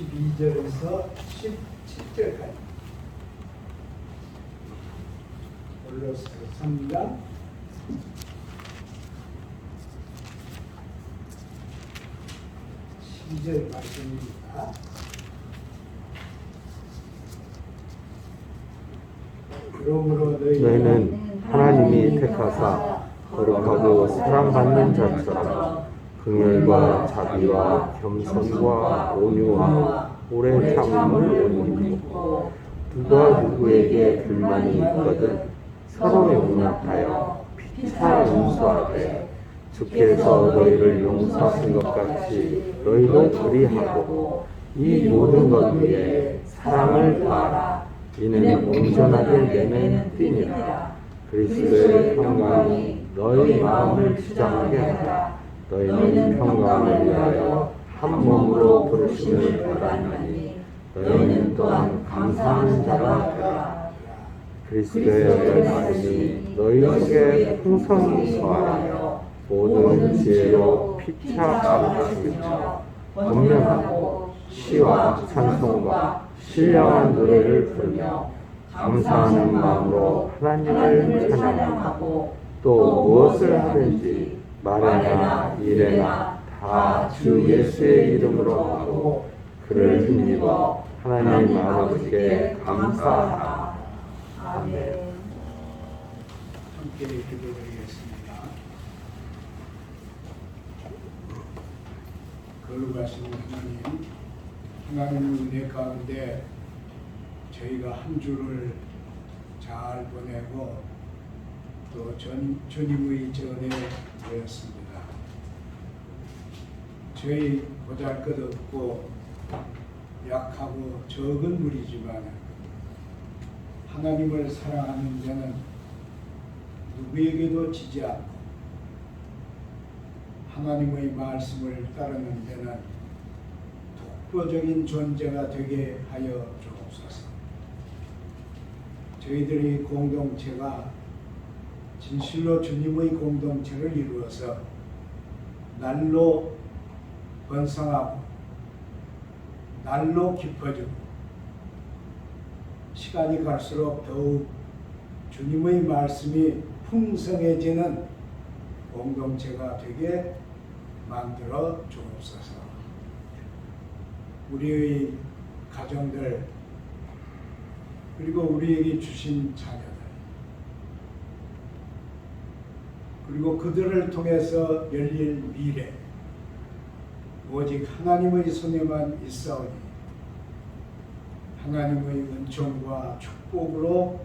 12절에서 17절까지 골로새 3장 12절 말씀입니다. 그러므로 너희는 하나님이 택하사 거룩하고 사랑받는 자처럼 긍휼과 자비와 겸손과 온유와 오래 참음을 옷 입고 누가 누구에게 불만이 있거든 서로 용납하여 피차 용서하되 주께서 너희를 용서하신 것 같이 너희도 그리하고 이 모든 것 위에 사랑을 더하라. 이는 온전하게 내는 띠니라. 그리스도의 평강이 너희 마음을 지장하게 하라. 너희는 평강을 위하여 한 몸으로 부르심을 받았나니 너희는 또한 감사하는 자가 되라. 그리스도의 말씀이 너희 속에 풍성히 거하여 모든 지혜로 피차 가르치며 권면하고 시와 찬송과 신령한 노래를 부르며 감사하는 마음으로 하나님을 찬양하고 또 무엇을 하든지 말이나 일에나 다 주 예수의 이름으로 하고 그를 힘입어 하나님 아버지께 감사하라. 아멘. 함께 기도드리겠습니다. 거룩하신 하나님 은혜 가운데 저희가 한 주를 잘 보내고 또 주님의 전에 되었습니다. 저희 보잘것없고 약하고 적은 무리지만 하나님을 사랑하는 자는 누구에게도 지지 않고 하나님의 말씀을 따르는 자는 독보적인 존재가 되게 하여 주옵소서. 저희들의 공동체가 진실로 주님의 공동체를 이루어서 날로 번성하고 날로 깊어지고 시간이 갈수록 더욱 주님의 말씀이 풍성해지는 공동체가 되게 만들어 주옵소서. 우리의 가정들 그리고 우리에게 주신 자녀들 그리고 그들을 통해서 열릴 미래 오직 하나님의 손에만 있사오니 하나님의 은총과 축복으로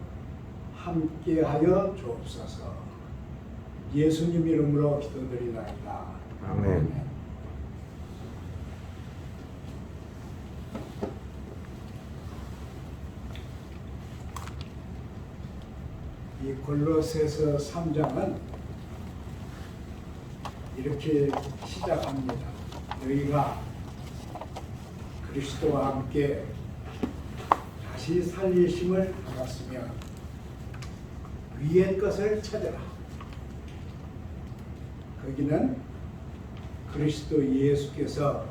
함께하여 주옵소서. 예수님 이름으로 기도드리나이다. 아멘. 이 골로새서 3장은 이렇게 시작합니다. 너희가 그리스도와 함께 다시 살리심을 받았으면 위의 것을 찾아라. 거기는 그리스도 예수께서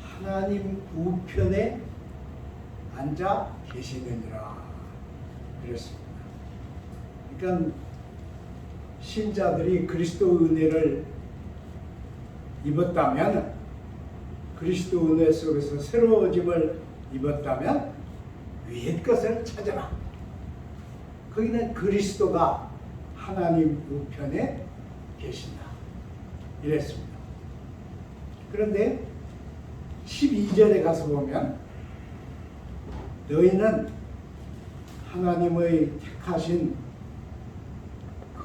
하나님 우편에 앉아 계시느니라 그랬습니다. 그러니까 신자들이 그리스도 은혜를 입었다면 그리스도 은혜 속에서 새로워짐을 입었다면 위의 것을 찾아라. 거기는 그리스도가 하나님 우편에 계신다 이랬습니다. 그런데 12절에 가서 보면 너희는 하나님의 택하신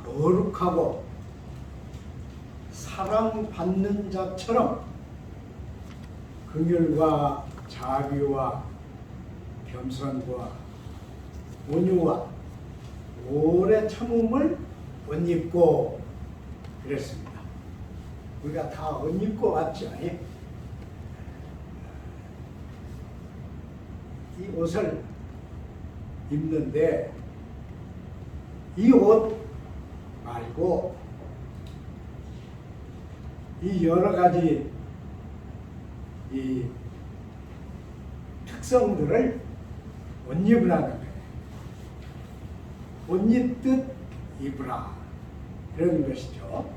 거룩하고 사랑받는 자처럼 긍휼과 자비와 겸손과 온유와 오래 참음을 옷 입고 그랬습니다. 우리가 다 옷 입고 왔죠. 이 옷을 입는데 이 옷 말고 이 여러 가지 이 특성들을 옷 입으라는 거예요. 옷 입듯 입으라. 이런 것이죠.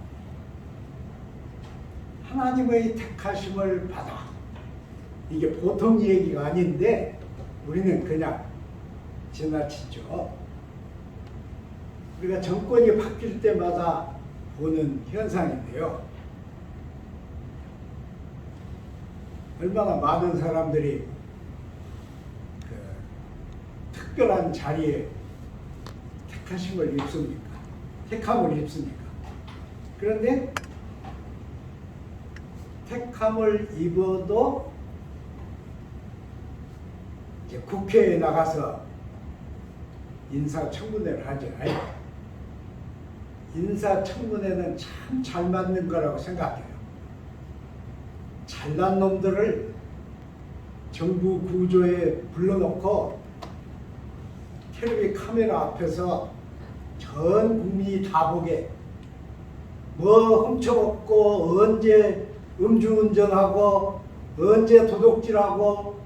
하나님의 택하심을 받아. 이게 보통 얘기가 아닌데 우리는 그냥 지나치죠. 우리가 정권이 바뀔 때마다 보는 현상인데요. 얼마나 많은 사람들이 그 특별한 자리에 택하심을 입습니까? 택함을 입습니까? 그런데 택함을 입어도 이제 국회에 나가서 인사청문회를 하잖아요. 인사청문회는 참 잘 맞는 거라고 생각해요. 잘난 놈들을 정부 구조에 불러놓고 텔레비 카메라 앞에서 전 국민이 다 보게 뭐 훔쳐먹고 언제 음주운전하고 언제 도둑질하고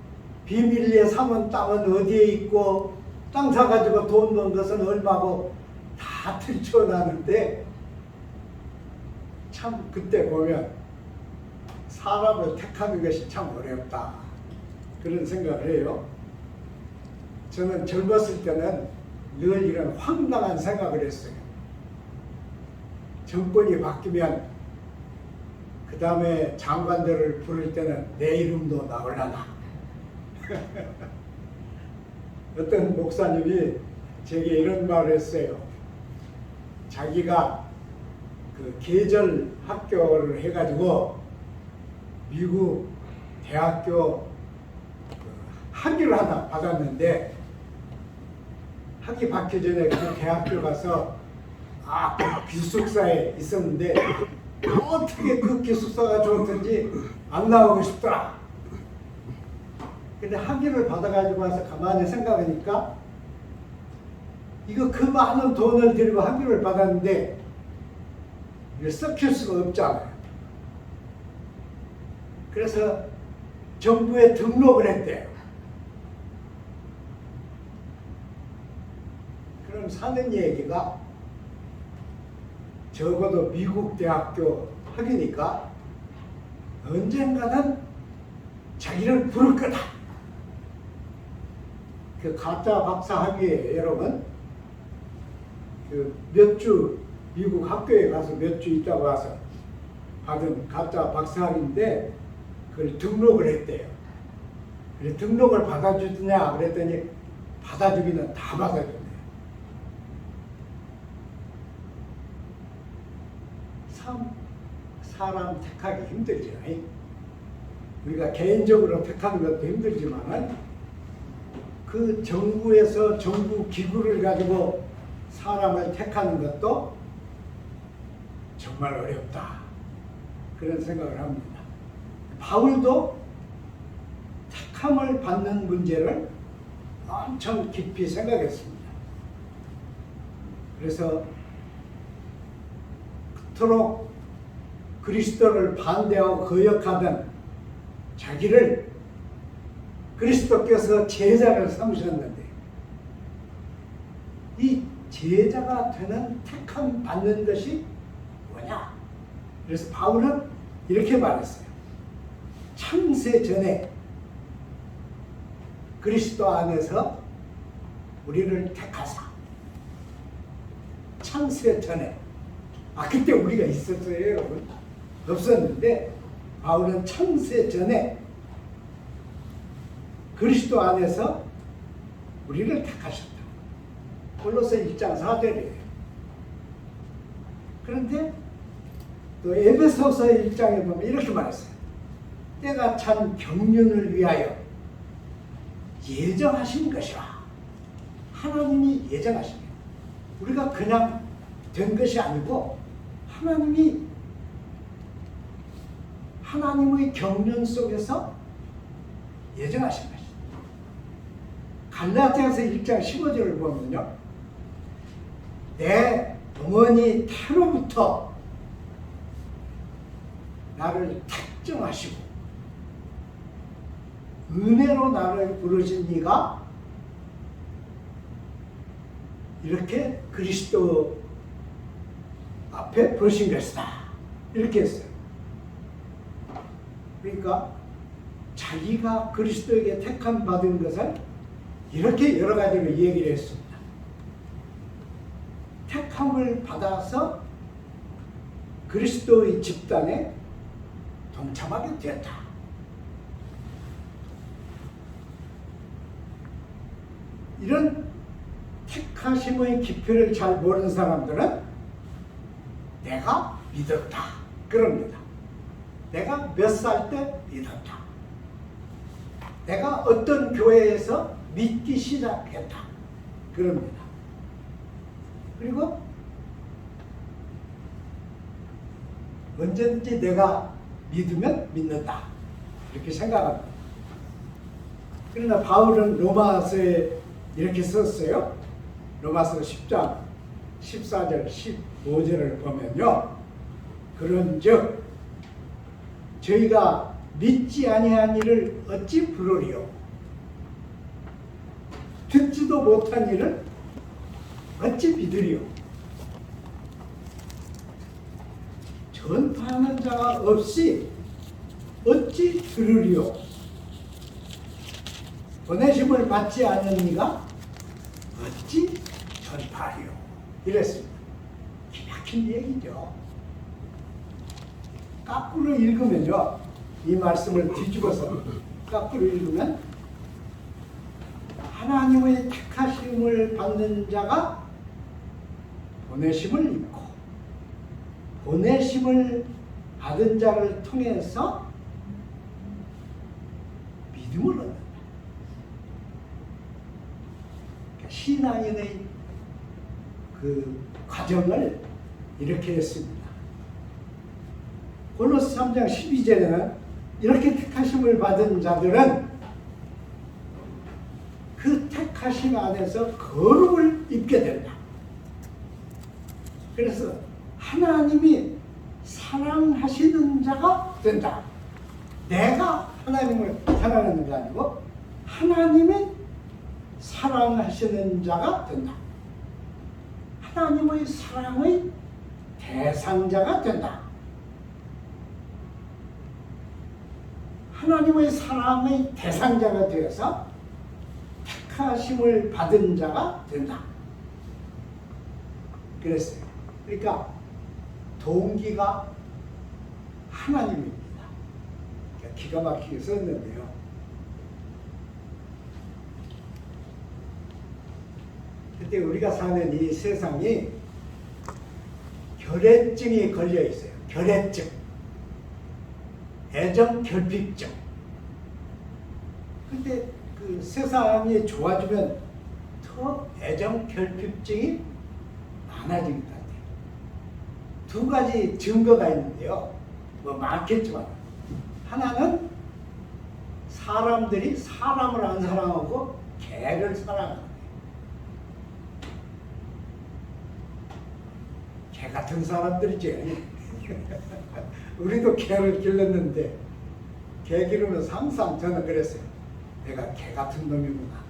비밀리에 사면 땅은 어디에 있고 땅 사가지고 돈 번 것은 얼마고 다 들춰나는데 참 그때 보면 사람을 택하는 것이 참 어렵다 그런 생각을 해요. 저는 젊었을 때는 늘 이런 황당한 생각을 했어요. 정권이 바뀌면 그 다음에 장관들을 부를 때는 내 이름도 나오려나. 어떤 목사님이 제게 이런 말을 했어요. 자기가 그 계절 학교를 해가지고 미국 대학교 학위를 하나 받았는데 학위 받기 전에 그 대학교 가서 그 기숙사에 있었는데 어떻게 그 기숙사가 좋던지 안 나오고 싶더라. 근데 학위를 받아가지고 와서 가만히 생각하니까 이거 그 많은 돈을 들이고 학위를 받았는데 썩힐 수가 없잖아요. 그래서 정부에 등록을 했대요. 그럼 사는 얘기가 적어도 미국 대학교 학위니까 언젠가는 자기를 부를 거다. 그 가짜 박사 학위에 여러분 그 몇 주 미국 학교에 가서 몇 주 있다가 와서 받은 가짜 박사 학위인데 그걸 등록을 했대요. 그래서 등록을 받아주느냐 그랬더니 받아주기는 다 받아준대요. 참 사람 택하기 힘들죠. 우리가 개인적으로 택하는 것도 힘들지만 그 정부에서 정부 기구를 가지고 사람을 택하는 것도 정말 어렵다. 그런 생각을 합니다. 바울도 택함을 받는 문제를 엄청 깊이 생각했습니다. 그래서 그토록 그리스도를 반대하고 거역하던 자기를 그리스도께서 제자를 삼으셨는데 이 제자가 되는 택함 받는 것이 뭐냐? 그래서 바울은 이렇게 말했어요. 창세 전에 그리스도 안에서 우리를 택하사. 창세 전에. 그때 우리가 있었어요, 여러분. 없었는데 바울은 창세 전에 그리스도 안에서 우리를 택하셨다. 골로새 1장 4절이에요. 그런데 또 에베소서 1장에 보면 이렇게 말했어요. 때가 찬 경륜을 위하여 예정하신 것이라. 하나님이 예정하신 거예요. 우리가 그냥 된 것이 아니고 하나님의 경륜 속에서 예정하신 것이다. 갈라디아서 1장 15절을 보면요. 내 어머니 태로부터 나를 택정하시고 은혜로 나를 부르신 이가 이렇게 그리스도 앞에 부르신 것이다. 이렇게 했어요. 그러니까 자기가 그리스도에게 택함 받은 것을 이렇게 여러 가지로 얘기를 했습니다. 택함을 받아서 그리스도의 집단에 동참하게 되었다. 이런 택하심의 깊이를 잘 모르는 사람들은 내가 믿었다 그럽니다. 내가 몇 살 때 믿었다. 내가 어떤 교회에서 믿기 시작했다 그럽니다. 그리고 언제든지 내가 믿으면 믿는다 이렇게 생각합니다. 그러나 바울은 로마서에 이렇게 썼어요. 로마서 10장 14절 15절을 보면요, 그런즉 저희가 믿지 아니한 일을 어찌 부르리요? 듣지도 못한 일을 어찌 믿으리요? 전파하는 자가 없이 어찌 들으리요? 보내심을 받지 않은 이가 어찌 전파하리요? 이랬습니다. 기막힌 얘기죠. 거꾸로 읽으면요, 이 말씀을 뒤집어서 거꾸로 읽으면 하나님의 택하심을 받는 자가 보내심을 입고 보내심을 받은 자를 통해서 믿음을 얻는다. 그러니까 신앙인의 그 과정을 이렇게 했습니다. 골로새 3장 12절에는 이렇게 택하심을 받은 자들은 그 택하심 안에서 거룩을 입게 된다. 그래서 하나님이 사랑하시는 자가 된다. 내가 하나님을 사랑하는 게 아니고 하나님이 사랑하시는 자가 된다. 하나님의 사랑의 대상자가 된다. 하나님의 사랑의 대상자가 되어서 택하심을 받은 자가 된다. 그랬어요. 그러니까 동기가 하나님입니다. 기가 막히게 썼는데요. 그때 우리가 사는 이 세상이 결핵증이 걸려 있어요. 결핵증, 애정 결핍증. 근데 그 세상이 좋아지면 더 애정 결핍증이 많아지는 것 같아요. 두 가지 증거가 있는데요. 뭐 많겠지만 하나는 사람들이 사람을 안 사랑하고 개를 사랑하는 거예요. 개 같은 사람들이지. 우리도 개를 길렀는데 개 기르면서 항상 저는 그랬어요. 내가 개 같은 놈이구나.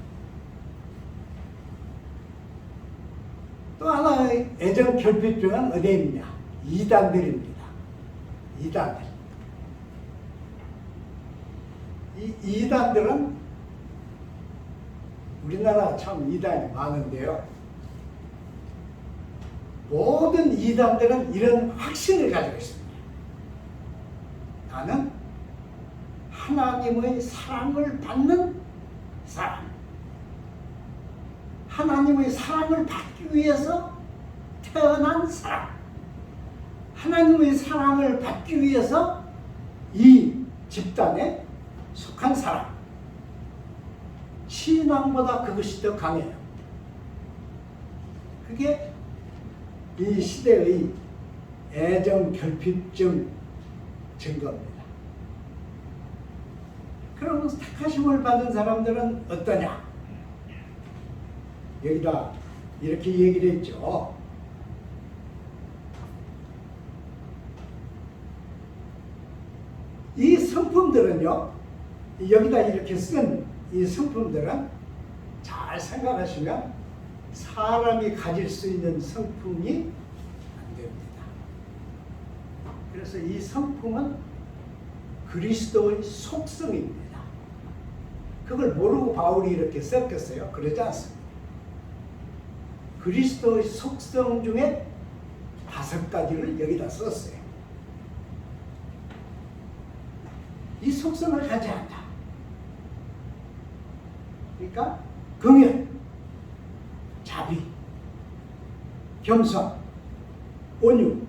또 하나의 애정 결핍증은 어디에 있느냐? 이단들입니다. 이단들. 이 이단들은 우리나라 참 이단이 많은데요. 모든 이단들은 이런 확신을 가지고 있습니다. 나는 하나님의 사랑을 받는 사람. 하나님의 사랑을 받기 위해서 태어난 사람. 하나님의 사랑을 받기 위해서 이 집단에 속한 사람. 신앙보다 그것이 더 강해요. 그게 이 시대의 애정 결핍증 증거입니다. 그럼 택하심을 받은 사람들은 어떠냐? 여기다 이렇게 얘기를 했죠. 이 성품들은요, 여기다 이렇게 쓴 이 성품들은 잘 생각하시면 사람이 가질 수 있는 성품이 안 됩니다. 그래서 이 성품은 그리스도의 속성입니다. 그걸 모르고 바울이 이렇게 썼겠어요? 그러지 않습니다. 그리스도의 속성 중에 5가지를 여기다 썼어요. 이 속성을 가져야 한다. 그러니까 긍휼, 자비, 겸손, 온유,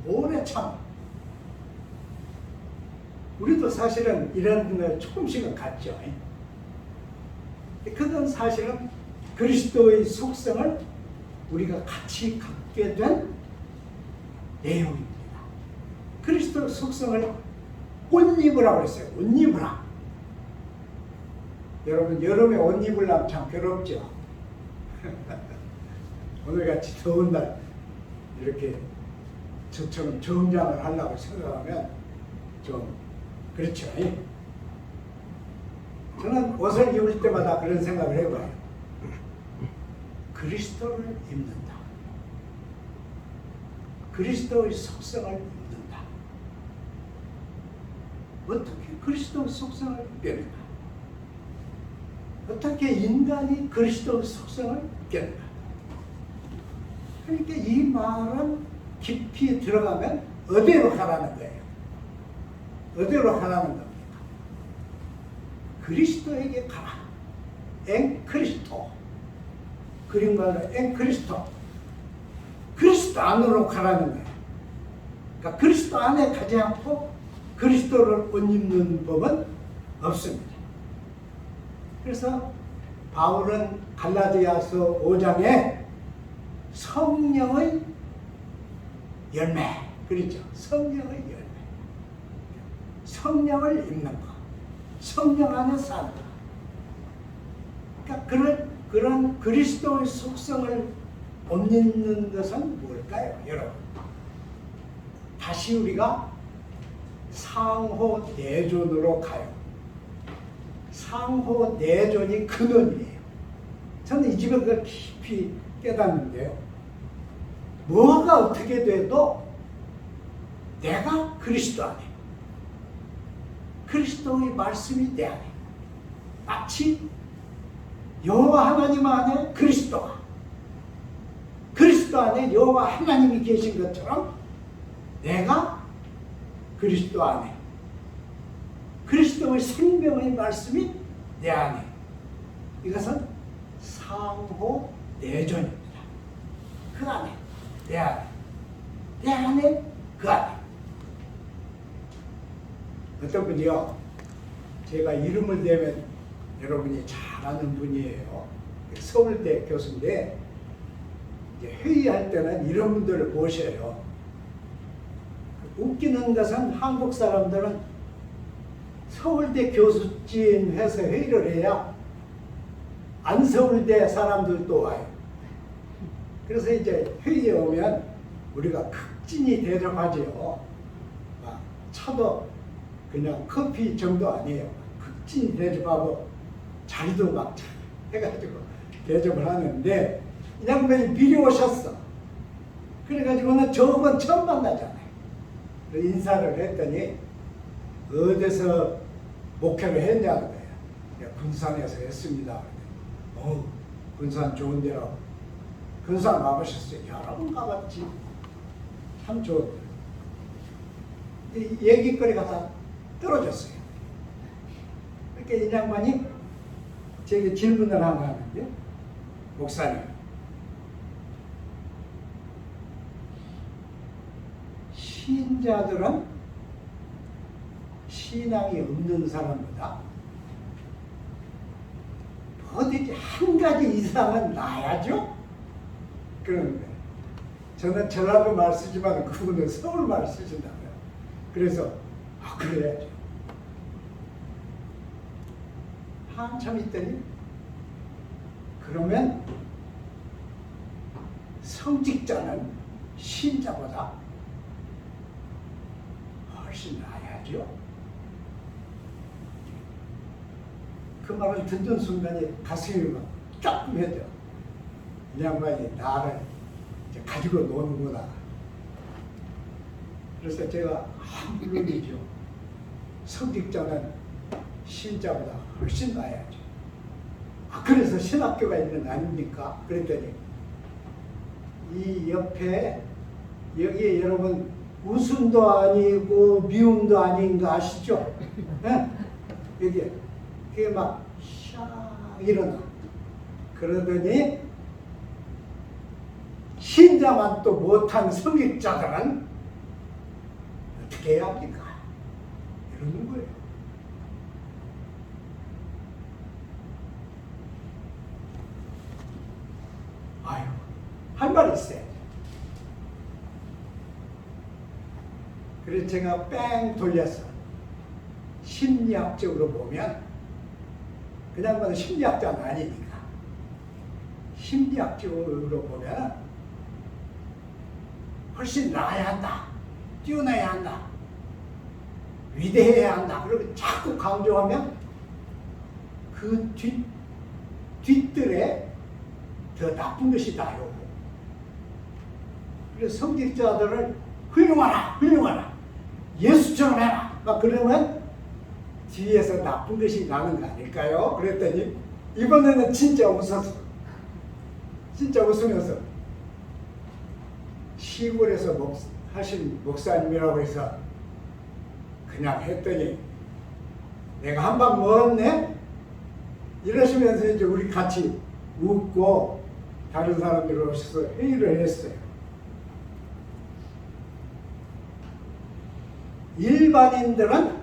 오래 참. 우리도 사실은 이런 걸 조금씩은 갖죠. 그건 사실은 그리스도의 속성을 우리가 같이 갖게 된 내용입니다. 그리스도의 속성을 옷 입으라고 그랬어요. 옷 입으라. 여러분, 여름에 옷 입으려면 참 괴롭죠. 오늘같이 더운 날 이렇게 저처럼 정장을 하려고 생각하면 좀 그렇죠. 저는 옷을 입을 때마다 그런 생각을 해봐요. 그리스도를 입는다. 그리스도의 속성을 입는다. 어떻게 그리스도의 속성을 입겠는가? 어떻게 인간이 그리스도의 속성을 입겠는가? 그러니까 이 말은 깊이 들어가면 어디로 가라는 거예요? 어디로 가라는 겁니까? 그리스도에게 가라. 엔 크리스토. 그린 말로 엔 크리스토. 그리스도 안으로 가라는 거예요. 그러니까 그리스도 안에 가지 않고 그리스도를 옷 입는 법은 없습니다. 그래서 바울은 갈라디아서 5장에 성령의 열매, 그렇죠? 성령의 열매. 성령을 입는 것. 성령 안에 사는 것. 그러니까 그런 그리스도의 속성을 못 입는 것은 뭘까요, 여러분? 다시 우리가 상호 내존으로 가요. 상호 내존이 근원이에요. 저는 이 집에 그걸 깊이 깨닫는데요. 뭐가 어떻게 돼도 내가 그리스도 안에, 그리스도의 말씀이 내 안에, 마치 여호와 하나님 안에 그리스도 안에 여호와 하나님이 계신 것처럼 내가 그리스도 안에, 그리스도의 생명의 말씀이 내 안에. 이것은 상호 내존입니다. 그 안에, 내 안에, 내 안에, 그 안에. 어떤 분이요, 제가 이름을 대면 여러분이 잘 아는 분이에요. 서울대 교수인데 이제 회의할 때는 이런 분들을 모셔요. 웃기는 것은 한국 사람들은 서울대 교수진 해서 회의를 해야 안 서울대 사람들도 와요. 그래서 이제 회의에 오면 우리가 극진히 대접하지요. 차도 그냥 커피 정도 아니에요. 극진히 대접하고 자리도 막 해가지고 대접을 하는데 이 양반이 미리 오셨어. 그래가지고는 저번 처음 만나잖아요. 인사를 했더니 어디서 목회를 했냐는 거예요. 군산에서 했습니다. 군산 좋은 데라고. 군산 가보셨어요? 여러 번 가봤지. 참 좋은 데. 얘기거리가 다 떨어졌어요. 그러니까 이 양반이 제게 질문을 하나 하는데, 목사님, 신자들은 신앙이 없는 사람보다 어디 한 가지 이상은 나야죠? 그러는데 저는 전라도 말 쓰지만 그분은 서울 말 쓰신다고요. 그래서 그래야죠. 한참 있더니 그러면 성직자는 신자보다 훨씬 나아야죠. 그 말을 듣는 순간에 가슴이 막 따끔해져. 이 양반이 나를 이제 가지고 노는구나. 그래서 제가 물론이죠. 성직자는 신자보다 훨씬 나아야죠. 그래서 신학교가 있는 거 아닙니까? 그랬더니 이 옆에 여기에 여러분 웃음도 아니고 미움도 아닌 거 아시죠? 네? 여기에 그게 막 샤 일어나. 그러더니 신자만 또 못한 성직자들은 어떻게 해야 합니까? 이러는 거예요. 아유, 할 말 있어요. 그래서 제가 뺑 돌려서 심리학적으로 보면 그냥 봐도 심리학자는 아니니까 심리학적으로 보면 훨씬 나아야 한다, 뛰어나야 한다, 위대해야 한다. 그리고 자꾸 강조하면 그 뒷뜰에 더 나쁜 것이 나요. 그래서 성직자들을 훌륭하라, 훌륭하라, 예수처럼 해라, 막 그러면 뒤에서 나쁜 것이 나는 거 아닐까요? 그랬더니 이번에는 진짜 웃었어. 진짜 웃으면서 시골에서 하신 목사님이라고 해서 그냥 했더니 내가 한 방 먹었네? 이러시면서 이제 우리 같이 웃고 다른 사람들이 오셔서 회의를 했어요. 일반인들은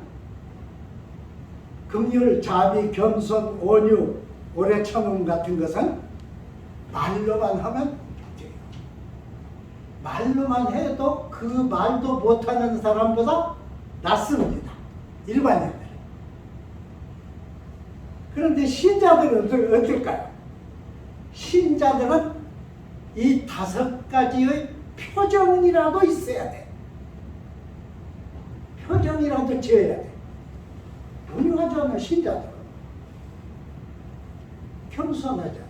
긍휼, 자비, 겸손, 온유, 오래 참음 같은 것은 말로만 하면 돼요. 말로만 해도 그 말도 못하는 사람보다 낫습니다. 일반인들. 그런데 신자들은 어떨까요? 신자들은 이 5가지의 표정이라도 있어야 돼. 표정이라도 지어야 돼. 온유하잖아요, 신자들은. 겸손하잖아요.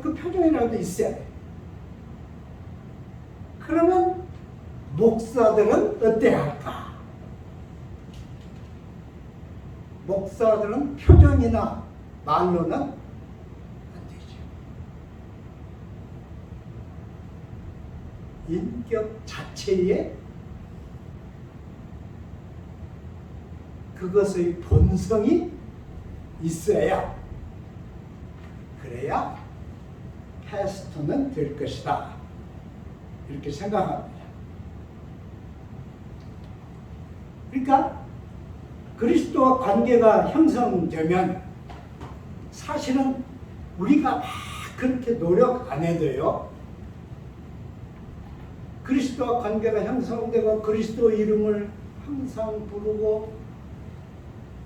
그 표정이라도 있어야 돼. 그러면 목사들은 어때야 할까? 목사들은 표정이나 말로는 안 되죠. 인격 자체에 그것의 본성이 있어야, 그래야 패스터는 될 것이다. 이렇게 생각합니다. 그러니까 그리스도와 관계가 형성되면 사실은 우리가 막 그렇게 노력 안 해도요, 그리스도와 관계가 형성되고 그리스도 이름을 항상 부르고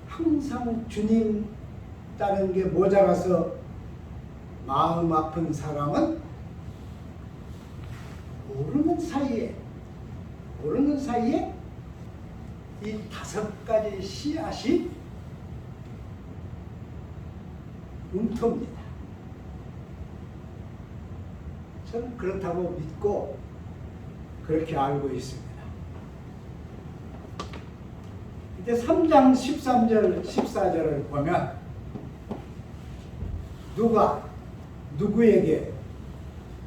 항상 주님 따르는 게 모자라서 마음 아픈 사람은 모르는 사이에 이 5가지 씨앗이 움트입니다. 저는 그렇다고 믿고 그렇게 알고 있습니다. 이제 3장 13절 14절을 보면 누가 누구에게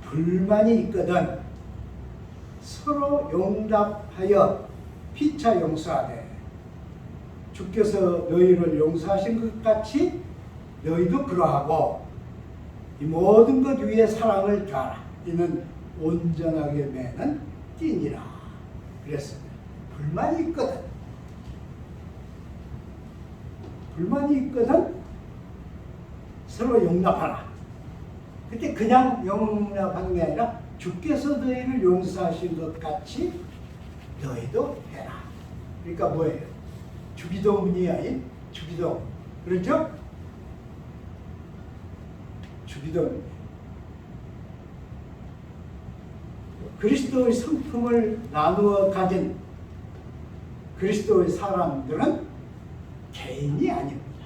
불만이 있거든 서로 용납하여 피차 용서하되 주께서 너희를 용서하신 것 같이 너희도 그러하고 이 모든 것 위에 사랑을 더하라. 이는 온전하게 매는 띠니라. 그랬습니다. 불만이 있거든. 불만이 있거든 서로 용납하라. 그때 그냥 용납하는 게 아니라 주께서 너희를 용서하신 것 같이 너희도 해라. 그러니까 뭐예요? 주기도문이 아닌 주기도. 그렇죠? 주기도문. 그리스도의 성품을 나누어 가진 그리스도의 사람들은 개인이 아닙니다.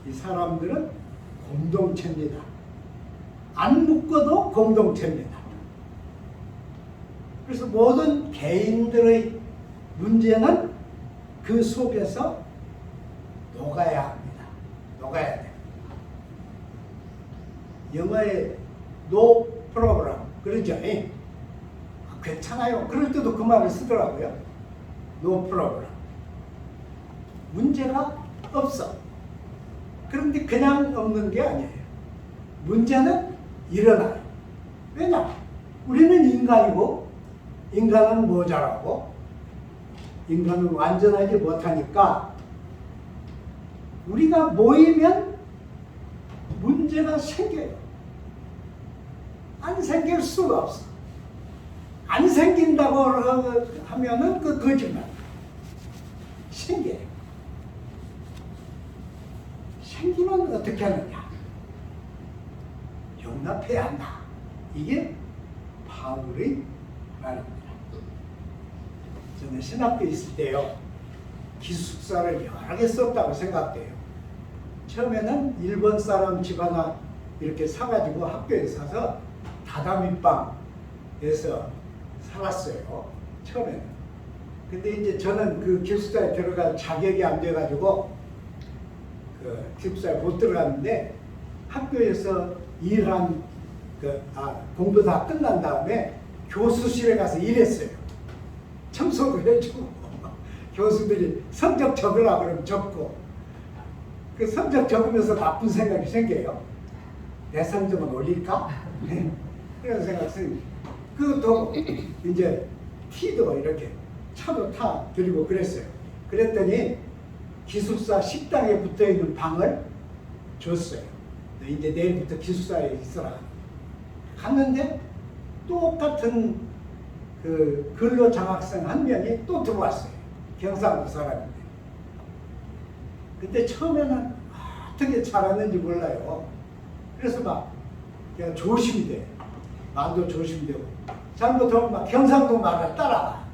이 사람들은 공동체입니다. 안 묶어도 공동체입니다. 그래서 모든 개인들의 문제는 그 속에서 녹아야 합니다. 녹아야 돼요. 영어에 no problem 그러죠. 괜찮아요. 그럴 때도 그 말을 쓰더라고요. no problem. 문제가 없어. 그런데 그냥 없는 게 아니에요. 문제는 일어나요. 왜냐? 우리는 인간이고 인간은 모자라고 인간은 완전하지 못하니까 우리가 모이면 문제가 생겨요. 안 생길 수가 없어. 안 생긴다고 하면은 그 거짓말. 생겨요. 생기면 어떻게 하느냐? 용납해야 한다. 이게 바울의 말입니다. 저는 신학교에 있을 때요, 기숙사를 여러 개 썼다고 생각돼요. 처음에는 일본 사람 집 하나 이렇게 사가지고 학교에 사서 다다미방에서 살았어요. 처음에는. 근데 이제 저는 그 기숙사에 들어갈 자격이 안 돼가지고 그 기숙사에 못 들어갔는데 학교에서 일한 공부 다 끝난 다음에 교수실에 가서 일했어요. 청소도 해주고 교수들이 성적 적으라 그러면 적고 그 성적 적으면서 나쁜 생각이 생겨요. 내 성적은 올릴까? 그런 생각이 생겨요. 그것도 이제 티도 이렇게 차도 타 드리고 그랬어요. 그랬더니 기숙사 식당에 붙어있는 방을 줬어요. 이제 내일부터 기숙사에 있어라. 갔는데 똑같은 그 근로장학생 한 명이 또 들어왔어요. 경상도 사람인데. 그때 처음에는 어떻게 잘하는지 몰라요. 그래서 막 그냥 조심이 돼. 말도 조심되고. 잘못하면 막 경상도 말을 따라가.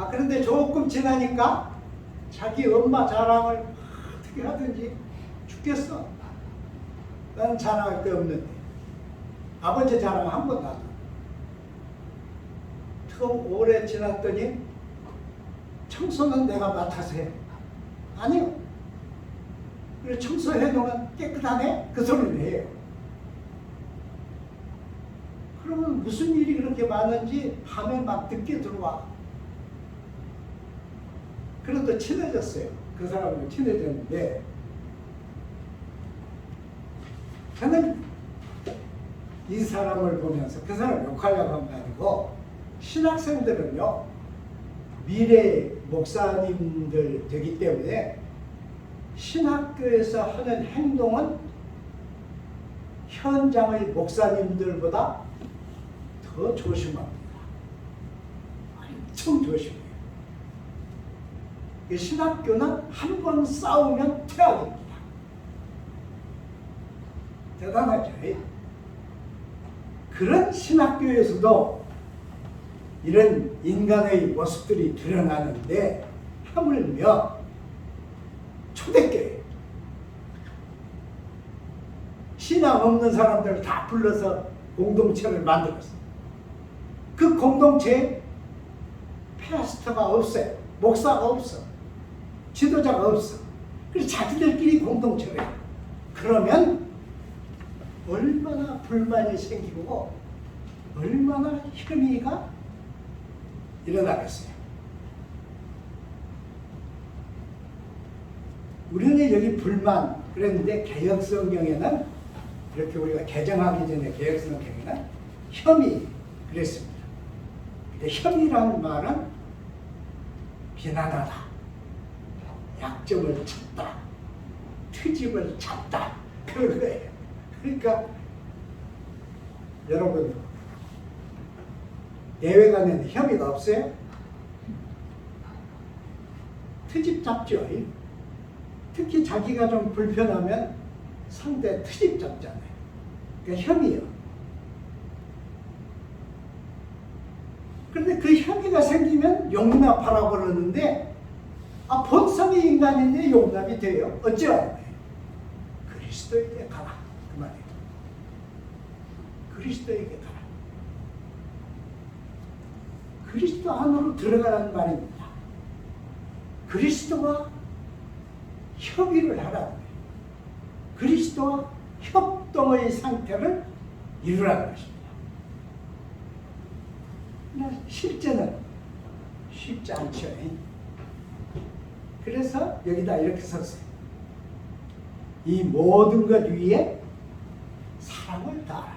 그런데 조금 지나니까 자기 엄마 자랑을 어떻게 하든지 죽겠어. 나는 자랑할 게 없는데. 아버지 자랑 한 번도 안 하고. 더 오래 지났더니 청소는 내가 맡아서 해. 아니요. 그래 청소해놓으면 깨끗하네? 그 소리를 해요. 그러면 무슨 일이 그렇게 많은지 밤에 막 늦게 들어와. 그래도 친해졌어요. 그 사람하고 친해졌는데 저는 이 사람을 보면서 그 사람 욕하려고 한 게 아니고 신학생들은요 미래 목사님들 되기 때문에 신학교에서 하는 행동은 현장의 목사님들보다 더 조심합니다. 엄청 조심해요. 신학교는 한 번 싸우면 퇴학입니다. 대단하죠. 그런 신학교에서도 이런 인간의 모습들이 드러나는데 하물며 초대교회 신앙 없는 사람들을 다 불러서 공동체를 만들었어요. 그 공동체에 패스터가 없어요. 목사가 없어. 지도자가 없어. 그래서 자기들끼리 공동체를 해요. 그러면 얼마나 불만이 생기고 얼마나 혐의가 일어나겠어요. 우리는 여기 불만 그랬는데 개혁성경에는 이렇게 우리가 개정하기 전에 개혁성경에는 혐의 그랬습니다. 근데 혐의라는 말은 비난하다, 약점을 찾다, 트집을 잡다 그거예요. 그러니까 여러분 예외 간에는 혐의가 없어요? 트집 잡죠. 특히 자기가 좀 불편하면 상대 트집 잡잖아요. 그러니까 혐의요. 그런데 그 혐의가 생기면 용납하라고 그러는데 본성이 인간인데 용납이 돼요. 어찌하는 거예요? 그리스도에게 가라. 그 말이에요. 그리스도에게 가라. 그리스도 안으로 들어가라는 말입니다. 그리스도와 협의를 하라는 거예요. 그리스도와 협동의 상태를 이루라는 것입니다. 그러나 실제는 쉽지 않죠. 그래서 여기다 이렇게 썼어요. 이 모든 것 위에 사랑을 다하라.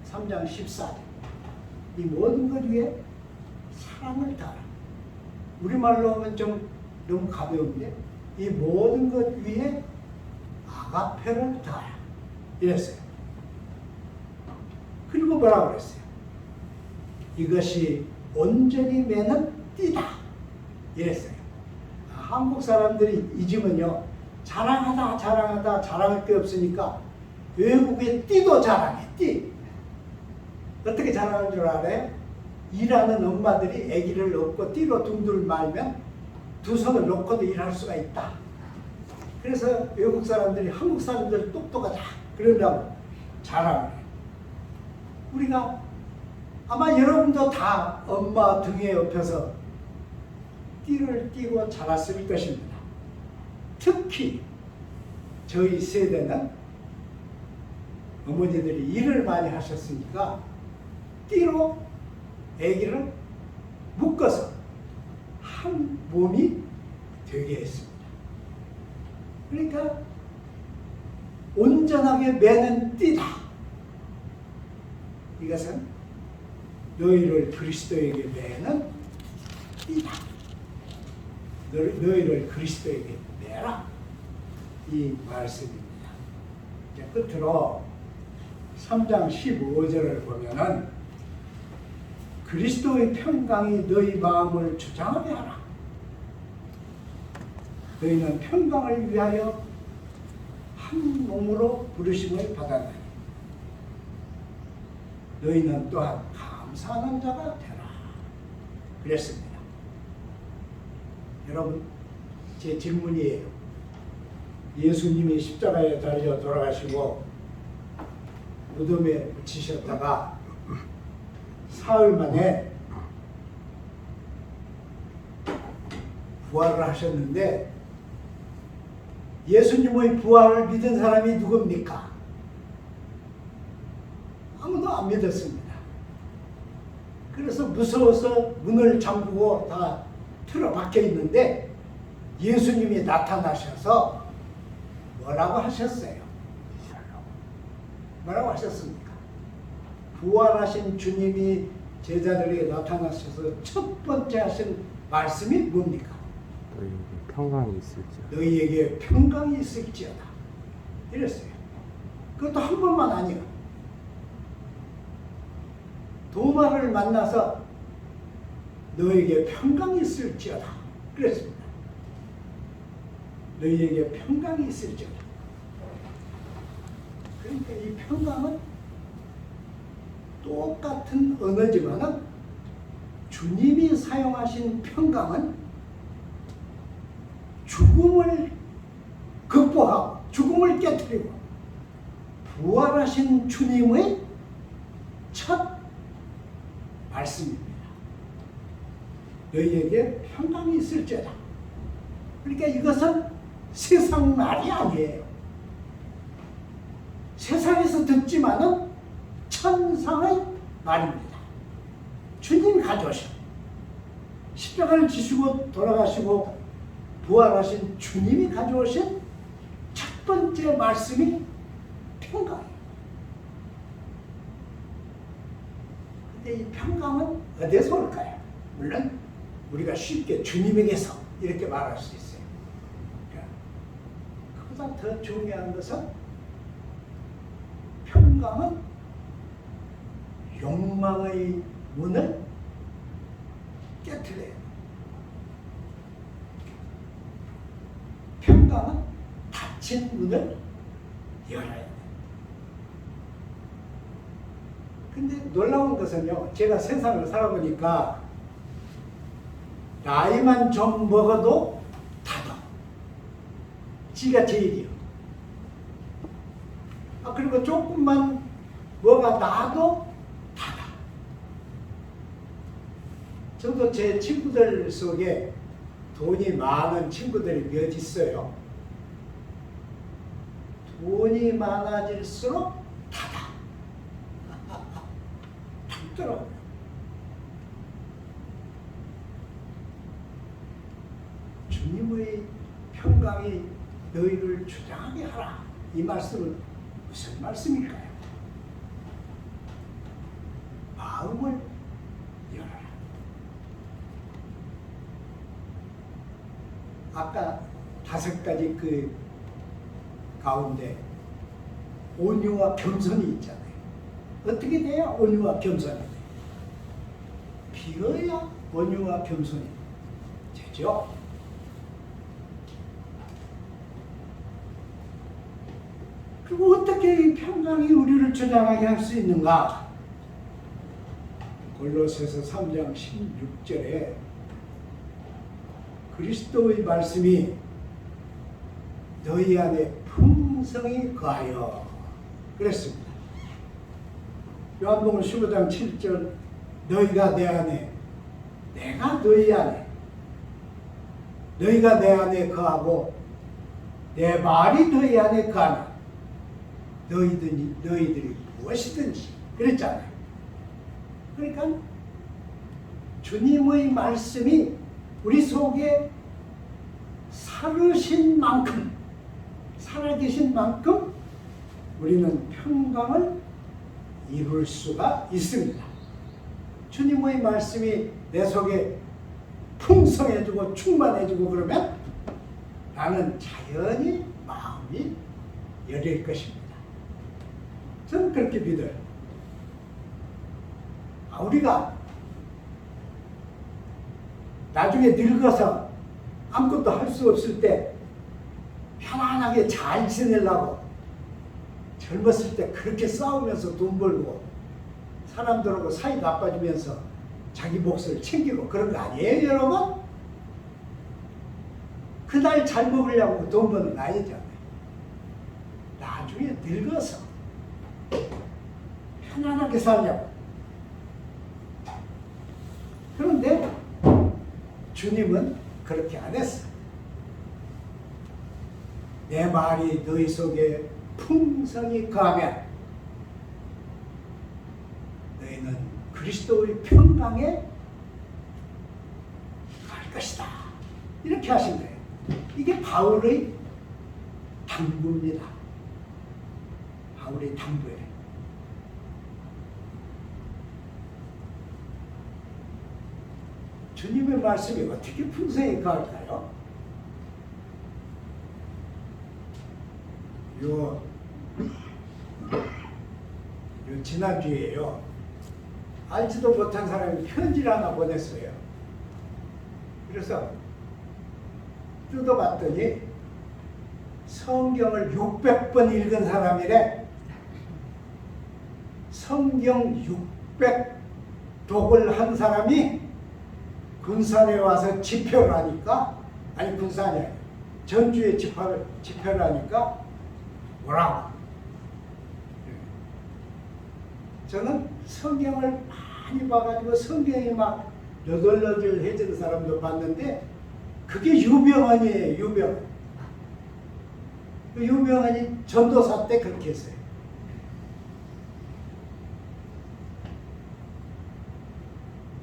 3장 14절. 이 모든 것 위에 사랑을 다하라. 우리말로 하면 좀 너무 가벼운데 이 모든 것 위에 아가페를 다하라. 이랬어요. 그리고 뭐라고 그랬어요? 이것이 온전히 매는 띠다. 이랬어요. 한국 사람들이 잊으면요. 자랑하다 자랑할 게 없으니까 외국의 띠도 자랑해. 띠. 어떻게 자랑하는 줄 알아요? 일하는 엄마들이 아기를 업고 띠로 둥둥 말면 두 손을 놓고도 일할 수가 있다. 그래서 외국 사람들이 한국 사람들 똑똑하다. 그런다고 자랑을 해요. 우리가 아마 여러분도 다 엄마 등에 옆에서 띠를 띠고 자랐을 것입니다. 특히 저희 세대는 어머니들이 일을 많이 하셨으니까 띠로 아기를 묶어서 한 몸이 되게 했습니다. 그러니까 온전하게 매는 띠다. 이것은 너희를 그리스도에게 매는 띠다. 너희를 그리스도에게 매라. 이 말씀입니다. 이제 끝으로 3장 15절을 보면은 그리스도의 평강이 너희 마음을 주장하게 하라. 너희는 평강을 위하여 한 몸으로 부르심을 받았나니 너희는 또한 감사하는 자가 되라. 그랬습니다. 여러분, 제 질문이에요. 예수님이 십자가에 달려 돌아가시고 무덤에 묻히셨다가 사흘 만에 부활을 하셨는데 예수님의 부활을 믿은 사람이 누굽니까? 아무도 안 믿었습니다. 그래서 무서워서 문을 잠그고 다 틀어박혀 있는데 예수님이 나타나셔서 뭐라고 하셨어요? 뭐라고 하셨습니까? 부활하신 주님이 제자들에게 나타나셔서 첫 번째 하신 말씀이 뭡니까? 너희에게 평강이 있을지어다. 너희에게 평강이 있을지어다. 이랬어요. 그것도 한 번만 아니에요. 도마를 만나서 너희에게 평강이 있을지어다. 그랬습니다. 너희에게 평강이 있을지어다. 그러니까 이 평강은 똑같은 언어지만은 주님이 사용하신 평강은 죽음을 극복하고 죽음을 깨뜨리고 부활하신 주님의 첫 말씀입니다. 너희에게 평강이 있을지어다. 그러니까 이것은 세상 말이 아니에요. 세상에서 듣지만은 천상의 말입니다. 주님이 가져오신 십자가를 지시고 돌아가시고 부활하신 주님이 가져오신 첫 번째 말씀이 평강이에요. 근데 이 평강은 어디서 올까요? 물론 우리가 쉽게 주님에게서 이렇게 말할 수 있어요. 그러니까 그보다 더 중요한 것은 평강은 욕망의 문을 깨트려요. 평강은 닫힌 문을 열어야 돼요. 근데 놀라운 것은요, 제가 세상을 살아보니까 나이만 좀 먹어도 C가 제일이요. 그리고 조금만 뭐가 나도 다다. 저도 제 친구들 속에 돈이 많은 친구들이 몇 있어요. 돈이 많아질수록 다다. 닫더라고요. 주님의 평강이 너희를 주장하게 하라. 이 말씀은 무슨 말씀일까요? 마음을 열어라. 아까 5가지 그 가운데 온유와 겸손이 있잖아요. 어떻게 돼야 온유와 겸손이 돼요? 비어야 온유와 겸손이 되죠. 그리고 어떻게 이 평강이 우리를 주장하게 할 수 있는가? 골로새서 3장 16절에 그리스도의 말씀이 너희 안에 풍성히 거하여 그랬습니다. 요한복음 15장 7절 너희가 내 안에 내가 너희 안에 너희가 내 안에 거하고 내 말이 너희 안에 거하면 너희들이 무엇이든지 그랬잖아요. 그러니까 주님의 말씀이 우리 속에 살으신 만큼 살아계신 만큼 우리는 평강을 이룰 수가 있습니다. 주님의 말씀이 내 속에 풍성해지고 충만해지고 그러면 나는 자연히 마음이 열릴 것입니다. 저는 그렇게 믿어요. 우리가 나중에 늙어서 아무것도 할 수 없을 때 편안하게 잘 지내려고 젊었을 때 그렇게 싸우면서 돈 벌고 사람들하고 사이 나빠지면서 자기 몫을 챙기고 그런 거 아니에요, 여러분? 그날 잘 먹으려고 돈 버는 거 아니잖아요. 나중에 늙어서 편안하게 살려고. 그런데 주님은 그렇게 안 했어요. 내 말이 너희 속에 풍성히 거하면 너희는 그리스도의 평강에 갈 것이다. 이렇게 하신 거예요. 이게 바울의 당부입니다. 바울의 당부예요. 주님의 말씀이 어떻게 풍성히 거할까요? 요 지난주에요. 알지도 못한 사람이 편지를 하나 보냈어요. 그래서 뜯어봤더니 성경을 600번 읽은 사람이래. 성경 600독을 한 사람이 군산에 와서 집회를 하니까, 아니 군산이 아니에요. 전주에 집회를 하니까 뭐라고? 저는 성경을 많이 봐가지고 성경이 막 너덜너덜해지는 사람도 봤는데 그게 유병헌이에요. 유병헌. 그 유병헌이 전도사 때 그렇게 했어요.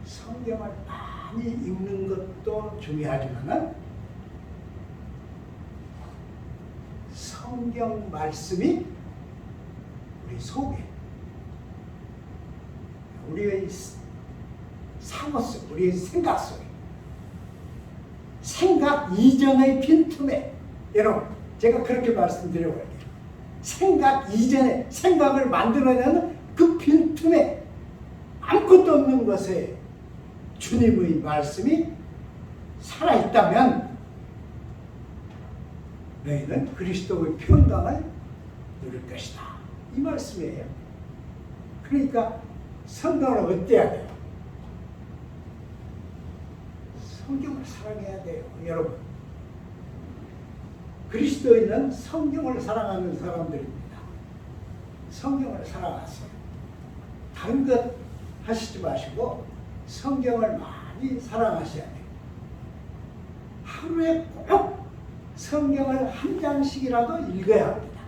성경을 많이 읽는 것도 중요하지만 성경 말씀이 우리 속에, 우리의 사고 속, 우리의 생각 속에, 생각 이전의 빈틈에, 여러분 제가 그렇게 말씀드려볼게요. 생각 이전에 생각을 만들어내는 그 빈틈에 아무것도 없는 것에 주님의 말씀이 살아있다면 너희는 그리스도의 평강을 누릴 것이다. 이 말씀이에요. 그러니까 성경을 어때야 돼요? 성경을 사랑해야 돼요. 여러분. 그리스도인은 성경을 사랑하는 사람들입니다. 성경을 사랑하세요. 다른 것 하시지 마시고 성경을 많이 사랑하셔야 돼요. 하루에 꼭 성경을 한 장씩이라도 읽어야 합니다.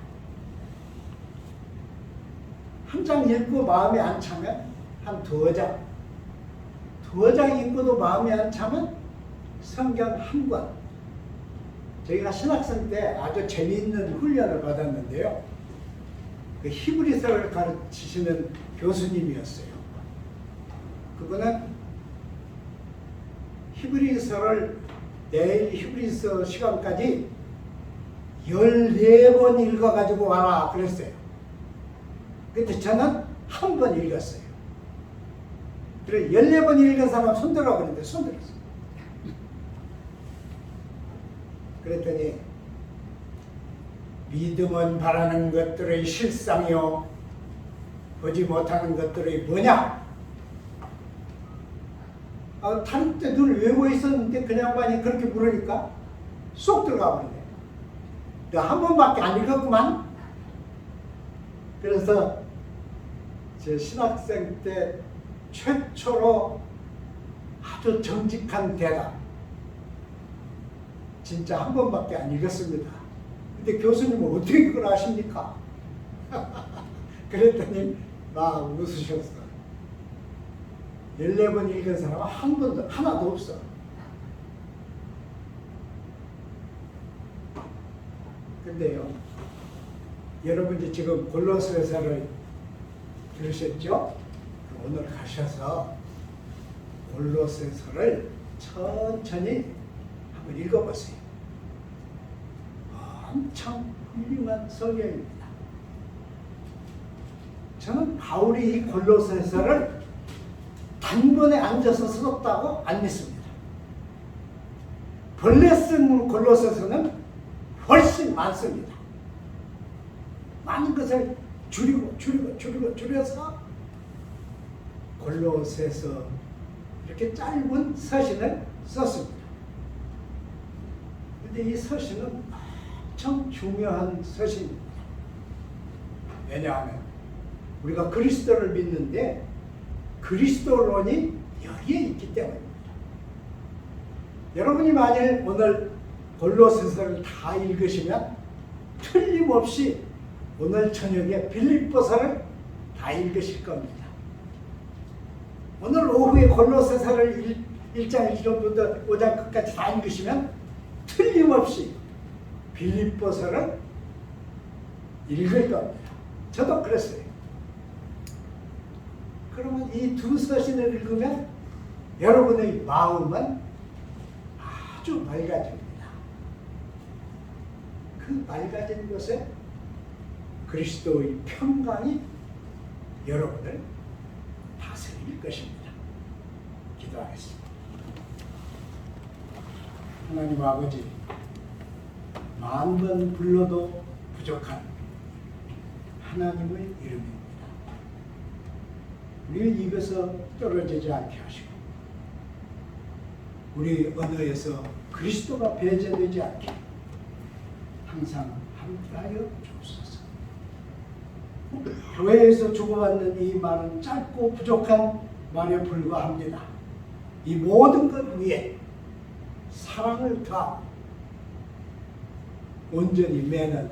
한 장 읽고 마음에 안 차면 한 두어 장, 두어 장 읽고도 마음에 안 차면 성경 한 권. 저희가 신학생 때 아주 재미있는 훈련을 받았는데요. 그 히브리서를 가르치시는 교수님이었어요. 그분은 히브리서를 내일 히브리서 시간까지 14번 읽어가지고 와라 그랬어요. 근데 저는 한 번 읽었어요. 그래 14번 읽은 사람 손들어 그랬는데 손들었어요. 그랬더니 믿음은 바라는 것들의 실상이요 보지 못하는 것들의 뭐냐? 다른 때 늘 외워 있었는데 그 양반이 그렇게 물으니까 쏙 들어가 버리네. 내가 한 번밖에 안 읽었구만. 그래서 제 신학생 때 최초로 아주 정직한 대답. 진짜 한 번밖에 안 읽었습니다. 근데 교수님은 어떻게 그걸 아십니까? 그랬더니 막 웃으셨어. 14번 읽은 사람은 한 번도 하나도 없어. 근데요, 여러분이 지금 골로새서를 들으셨죠? 오늘 가셔서 골로새서를 천천히 한번 읽어보세요. 엄청 훌륭한 성경입니다. 저는 바울이 이 골로새서를 단번에 앉아서 썼다고 안 믿습니다. 본래 쓴 골로새서는 훨씬 많습니다. 많은 것을 줄여서 골로새서 이렇게 짧은 서신을 썼습니다. 근데 이 서신은 엄청 중요한 서신입니다. 왜냐하면 우리가 그리스도를 믿는데 그리스도론이 여기에 있기 때문입니다. 여러분이 만일 오늘 골로새서를 다 읽으시면 틀림없이 오늘 저녁에 빌립보서를 다 읽으실 겁니다. 오늘 오후에 골로새서를 1장 1절부터 5장 끝까지 다 읽으시면 틀림없이 빌립보서를 읽을 겁니다. 저도 그랬어요. 그러면 이 두 서신을 읽으면 여러분의 마음은 아주 맑아집니다. 그 맑아진 것에 그리스도의 평강이 여러분을 다스릴 것입니다. 기도하겠습니다. 하나님 아버지, 10,000번 불러도 부족한 하나님의 이름입니다. 우리 입에서 떨어지지 않게 하시고 우리 언어에서 그리스도가 배제되지 않게 항상 함께하여 주옵소서. 교회에서 주고받는 이 말은 짧고 부족한 말에 불과합니다. 이 모든 것 위에 사랑을 더하고 온전히 매는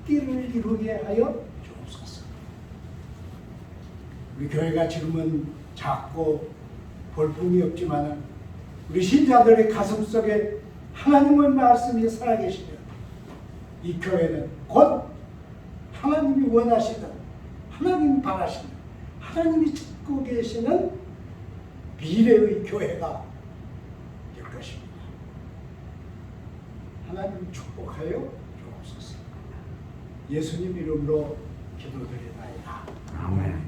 띠를 이루게 하여 주옵소서. 우리 교회가 지금은 작고 볼품이 없지만 우리 신자들의 가슴 속에 하나님의 말씀이 살아계시며 이 교회는 곧 하나님이 원하시는, 하나님이 바라시는, 하나님이 찾고 계시는 미래의 교회가 될 것입니다. 하나님 축복하여 주옵소서. 예수님 이름으로 기도드리나이다. 아멘.